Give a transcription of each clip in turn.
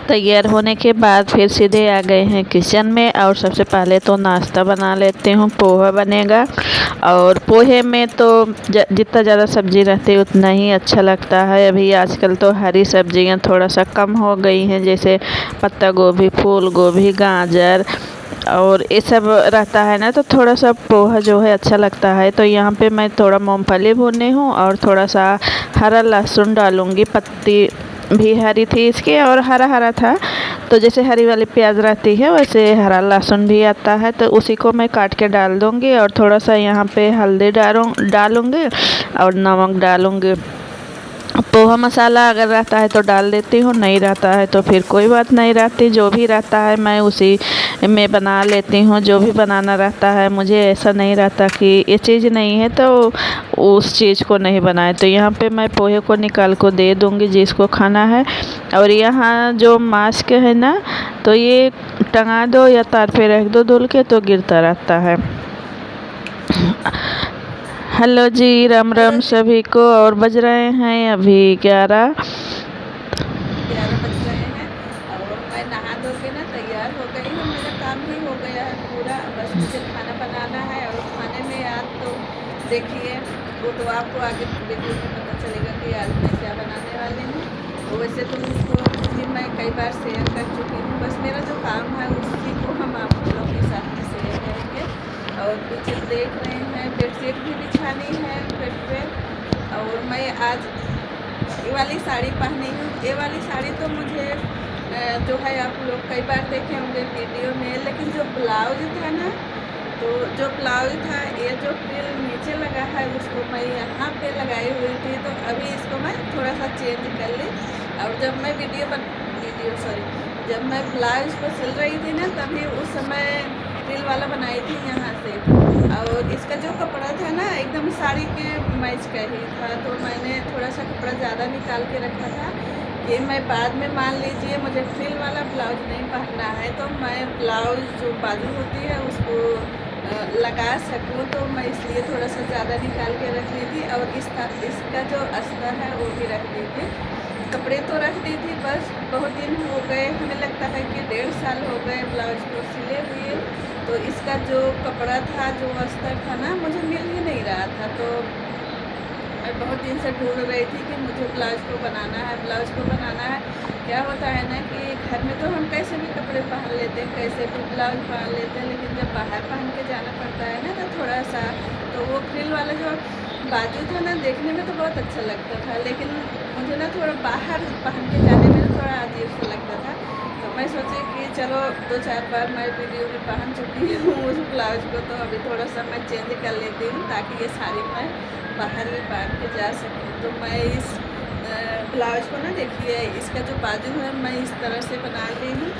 तैयार होने के बाद फिर सीधे आ गए हैं किचन में। और सबसे पहले तो नाश्ता बना लेती हूँ। पोहा बनेगा और पोहे में तो जितना ज़्यादा सब्ज़ी रहती है उतना ही अच्छा लगता है। अभी आजकल तो हरी सब्जियाँ थोड़ा सा कम हो गई हैं, जैसे पत्ता गोभी, फूल गोभी, गाजर और ये सब रहता है ना, तो थोड़ा सा पोहा जो है अच्छा लगता है। तो यहाँ पे मैं थोड़ा मूंगफली भूनी हूँ और थोड़ा सा हरा लहसुन डालूँगी। पत्ती भी हरी थी इसकी और हरा हरा था, तो जैसे हरी वाली प्याज रहती है वैसे हरा लहसुन भी आता है, तो उसी को मैं काट के डाल दूँगी। और थोड़ा सा यहाँ पे हल्दी डालूँगी और नमक डालूँगी। पोहा मसाला अगर रहता है तो डाल देती हूँ, नहीं रहता है तो फिर कोई बात नहीं रहती। जो भी रहता है मैं उसी में बना लेती हूँ। जो भी बनाना रहता है, मुझे ऐसा नहीं रहता कि ये चीज़ नहीं है तो उस चीज़ को नहीं बनाए। तो यहाँ पे मैं पोहे को निकाल को दे दूँगी जिसको खाना है। और यहाँ जो मास्क है ना, तो ये टंगा दो या तार पे रख दो धुल के, तो गिरता रहता है। हेलो जी, राम राम सभी को। और बज रहे हैं अभी 11 बज रहे हैं और मैं नहा धो के ना तैयार हो गई हूँ। मेरा काम भी हो गया है पूरा, बस मुझे खाना बनाना है। और खाने में आज तो देखिए, वो तो आपको आगे वीडियो में पता चलेगा कि आज मैं क्या बनाने वाली हूँ। तो वैसे तो उसको भी मैं कई बार शेयर कर चुकी हूँ, बस मेरा जो काम है उसी को हम आप लोगों के साथ में शेयर करेंगे। और पीछे देख रहे हैं बेडशीट भी बिछानी है बेड पे। और मैं आज ये वाली साड़ी पहनी हूँ। ये वाली साड़ी तो मुझे जो है आप लोग कई बार देखे होंगे वीडियो में, लेकिन जो ब्लाउज था ना, तो जो ब्लाउज था, ये जो फ्रिल नीचे लगा है उसको मैं यहाँ पे लगाई हुई थी। तो अभी इसको मैं थोड़ा सा चेंज कर ली। और जब मैं जब मैं ब्लाउज को सिल रही थी ना, तभी उस समय फ्रिल वाला बनाई थी यहाँ से। और इसका जो कपड़ा था ना, एकदम साड़ी के मैच का ही था, तो मैंने थोड़ा सा कपड़ा ज़्यादा निकाल के रखा था कि मैं बाद में मान लीजिए मुझे फ्रिल वाला ब्लाउज नहीं पहनना है, तो मैं ब्लाउज जो बाजू होती है उसको लगा सकूँ। तो मैं इसलिए थोड़ा सा ज़्यादा निकाल के रख ली थी। और इसका जो अस्तर है वो भी रख दी थी। कपड़े तो रख दी थी, बस बहुत दिन हो गए, हमें लगता है कि 1.5 साल हो गए ब्लाउज को सिले हुए। तो इसका जो कपड़ा था, जो अस्तर था ना, मुझे मिल ही नहीं रहा था। तो मैं बहुत दिन से ढूंढ रही थी कि मुझे ब्लाउज को बनाना है, ब्लाउज को बनाना है। क्या होता है ना कि घर में तो हम कैसे भी कपड़े पहन लेते हैं, कैसे भी ब्लाउज पहन लेते हैं, लेकिन जब बाहर पहन के जाना पड़ता है ना, तो थोड़ा सा तो वो फ्रिल वाला जो बाजू था ना, देखने में तो बहुत अच्छा लगता था, लेकिन मुझे ना थोड़ा बाहर पहन के जाने में थोड़ा अजीब सा लगता था। तो मैं सोची कि चलो 2-4 बार मैं वीडियो में पहन चुकी हूँ उस ब्लाउज को, तो अभी थोड़ा सा मैं चेंज कर लेती हूँ ताकि ये साड़ी मैं बाहर भी पहन के जा सकूँ। तो मैं इस ब्लाउज को ना, देखिए इसका जो बाजू है मैं इस तरह से बना ली हूँ।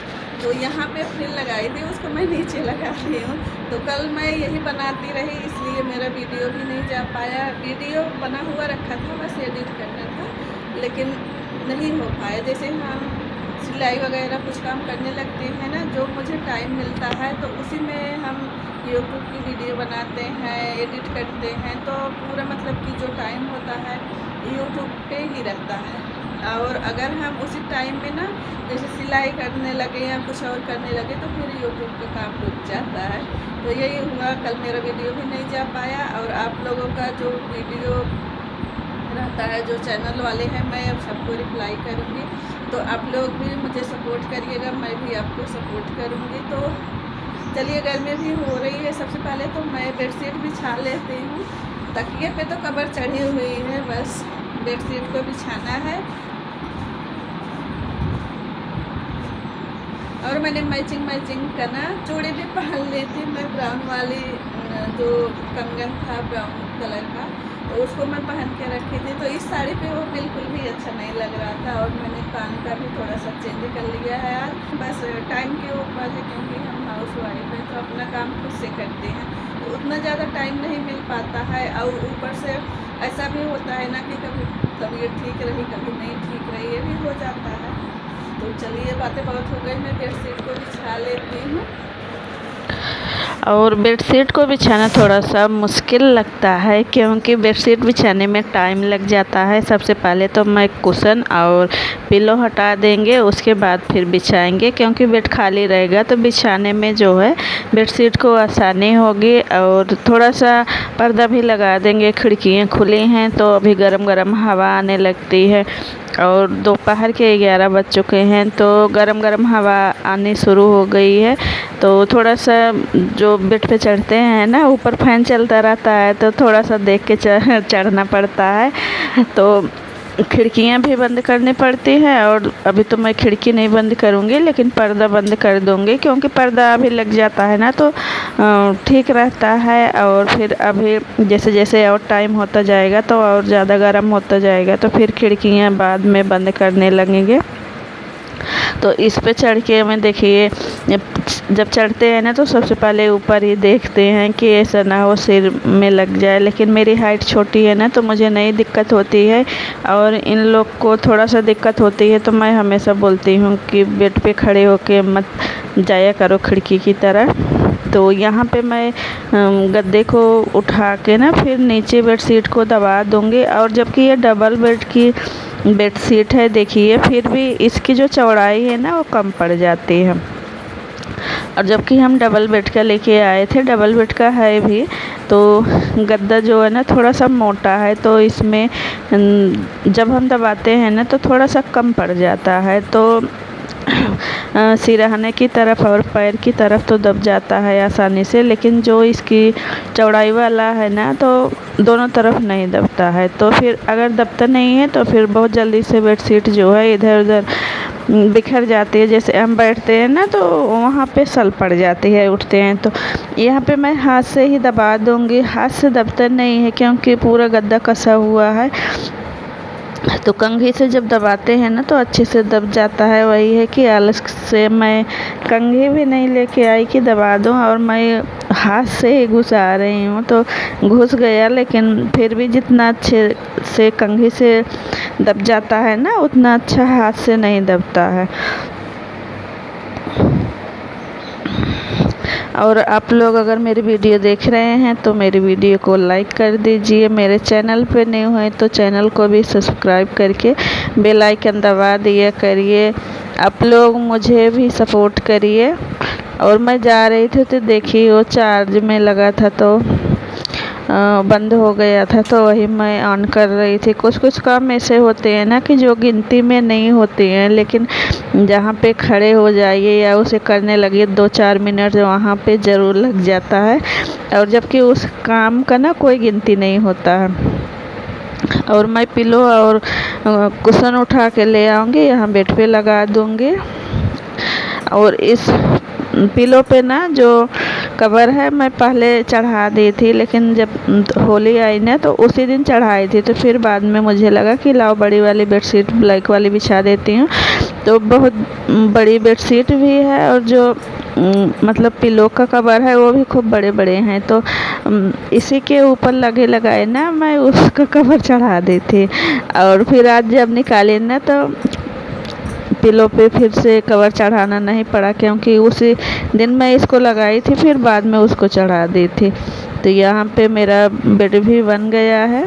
तो यहाँ पे फ्रिल लगाई थी, उसको मैं नीचे लगा ली हूँ। तो कल मैं यही बनाती रही, इसलिए मेरा वीडियो भी नहीं जा पाया। वीडियो बना हुआ रखा था, बस एडिट करना था, लेकिन नहीं हो पाया। जैसे हम सिलाई वगैरह कुछ काम करने लगते हैं ना, जो मुझे टाइम मिलता है तो उसी में हम यूट्यूब की वीडियो बनाते हैं, एडिट करते हैं। तो पूरा मतलब कि जो टाइम होता है यूट्यूब पे ही रहता है। और अगर हम उसी टाइम में ना, जैसे सिलाई करने लगे या कुछ और करने लगे, तो फिर यूट्यूब का काम रुक जाता है। तो यही हुआ, कल मेरा वीडियो भी नहीं जा पाया। और आप लोगों का जो वीडियो रहता है, जो चैनल वाले हैं, मैं अब सबको रिप्लाई करूँगी। तो आप लोग भी मुझे सपोर्ट करिएगा, मैं भी आपको सपोर्ट करूँगी। तो चलिए, गर्मी भी हो रही है। सबसे पहले तो मैं बेडशीट बिछा लेती हूँ। तकिए पे तो कवर चढ़ी हुई है, बस बेडशीट को बिछाना है। और मैंने मैचिंग का ना चूड़ी भी पहन ली थी मैं, ब्राउन वाली जो कंगन था ब्राउन कलर का, तो उसको मैं पहन के रखी थी। तो इस साड़ी पे वो बिल्कुल भी अच्छा नहीं लग रहा था। और मैंने कान का भी थोड़ा सा चेंज कर लिया है आज, बस टाइम के ऊपर है, क्योंकि हम हाउस वाइफ हैं तो अपना काम खुद से करते हैं, तो उतना ज़्यादा टाइम नहीं मिल पाता है। और ऊपर से ऐसा भी होता है ना कि कभी तबीयत ठीक रही, कभी नहीं ठीक रही, ये भी हो जाता है। तो चलिए, बातें बहुत हो गई, मैं बेडशीट को बिछा लेती हूँ। और बेडशीट को बिछाना थोड़ा सा मुश्किल लगता है, क्योंकि बेडशीट बिछाने में टाइम लग जाता है। सबसे पहले तो मैं कुशन और पिलो हटा देंगे, उसके बाद फिर बिछाएंगे, क्योंकि बेड खाली रहेगा तो बिछाने में जो है बेडशीट को आसानी होगी। और थोड़ा सा पर्दा भी लगा देंगे, खिड़कियाँ खुली हैं तो अभी गरम गरम हवा आने लगती है। और दोपहर के 11 बज चुके हैं तो गरम गरम हवा आनी शुरू हो गई है। तो थोड़ा सा जो बेड पे चढ़ते हैं ना, ऊपर फैन चलता रहता है तो थोड़ा सा देख के चढ़ना पड़ता है। तो खिड़कियां भी बंद करनी पड़ती हैं, और अभी तो मैं खिड़की नहीं बंद करूँगी लेकिन पर्दा बंद कर दूँगी, क्योंकि पर्दा अभी लग जाता है ना तो ठीक रहता है। और फिर अभी जैसे जैसे और टाइम होता जाएगा तो और ज़्यादा गर्म होता जाएगा, तो फिर खिड़कियां बाद में बंद करने लगेंगे। तो इस पे चढ़ के मैं देखिए, जब चढ़ते हैं ना तो सबसे पहले ऊपर ही देखते हैं कि ऐसा ना हो सिर में लग जाए। लेकिन मेरी हाइट छोटी है ना तो मुझे नहीं दिक्कत होती है, और इन लोग को थोड़ा सा दिक्कत होती है। तो मैं हमेशा बोलती हूँ कि बेड पे खड़े होके मत जाया करो खिड़की की तरह। तो यहाँ पे मैं गद्दे को उठा के ना फिर नीचे बेडशीट को दबा दूँगी। और जबकि ये डबल बेड की बेडशीट है, देखिए फिर भी इसकी जो चौड़ाई है ना वो कम पड़ जाती है। और जबकि हम डबल बेड का लेके आए थे, डबल बेड का है भी, तो गद्दा जो है ना थोड़ा सा मोटा है, तो इसमें जब हम दबाते हैं ना तो थोड़ा सा कम पड़ जाता है। तो सिरहाने की तरफ और पैर की तरफ तो दब जाता है आसानी से, लेकिन जो इसकी चौड़ाई वाला है ना तो दोनों तरफ नहीं दबता है। तो फिर अगर दबता नहीं है तो फिर बहुत जल्दी से बेडशीट जो है इधर उधर बिखर जाती है। जैसे हम बैठते हैं ना तो वहाँ पे सल पड़ जाती है, उठते हैं तो यहाँ पे मैं हाथ से ही दबा दूँगी। हाथ से दबता नहीं है क्योंकि पूरा गद्दा कसा हुआ है, तो कंघी से जब दबाते हैं ना तो अच्छे से दब जाता है। वही है कि आलस से मैं कंघी भी नहीं लेके आई कि दबा दूँ, और मैं हाथ से ही घुसा रही हूँ तो घुस गया। लेकिन फिर भी जितना अच्छे से कंघी से दब जाता है ना उतना अच्छा हाथ से नहीं दबता है। और आप लोग अगर मेरी वीडियो देख रहे हैं तो मेरी वीडियो को लाइक कर दीजिए। मेरे चैनल पे न्यू हैं तो चैनल को भी सब्सक्राइब करके बेल आइकन दबा दिया करिए। आप लोग मुझे भी सपोर्ट करिए। और मैं जा रही थी तो देखिए वो चार्ज में लगा था तो बंद हो गया था, तो वही मैं ऑन कर रही थी। कुछ कुछ काम ऐसे होते हैं ना कि जो गिनती में नहीं होते हैं, लेकिन जहाँ पे खड़े हो जाइए या उसे करने लगे 2-4 मिनट वहाँ पे ज़रूर लग जाता है, और जबकि उस काम का ना कोई गिनती नहीं होता है। और मैं पिलो और कुशन उठा के ले आऊँगी, यहाँ बेड पे लगा दूँगी। और इस पिलो पे ना जो कवर है मैं पहले चढ़ा दी थी, लेकिन जब होली आई ना तो उसी दिन चढ़ाई थी। तो फिर बाद में मुझे लगा कि लाओ बड़ी वाली बेडशीट ब्लैक वाली बिछा देती हूँ। तो बहुत बड़ी बेडशीट भी है, और जो मतलब पिलो का कवर है वो भी खूब बड़े बड़े हैं। तो इसी के ऊपर लगे लगाए ना मैं उसका कवर चढ़ा दी थी। और फिर आज जब निकाले ना तो पिलो पे फिर से कवर चढ़ाना नहीं पड़ा, क्योंकि उसी दिन मैं इसको लगाई थी फिर बाद में उसको चढ़ा दी थी। तो यहाँ पे मेरा बेड भी बन गया है।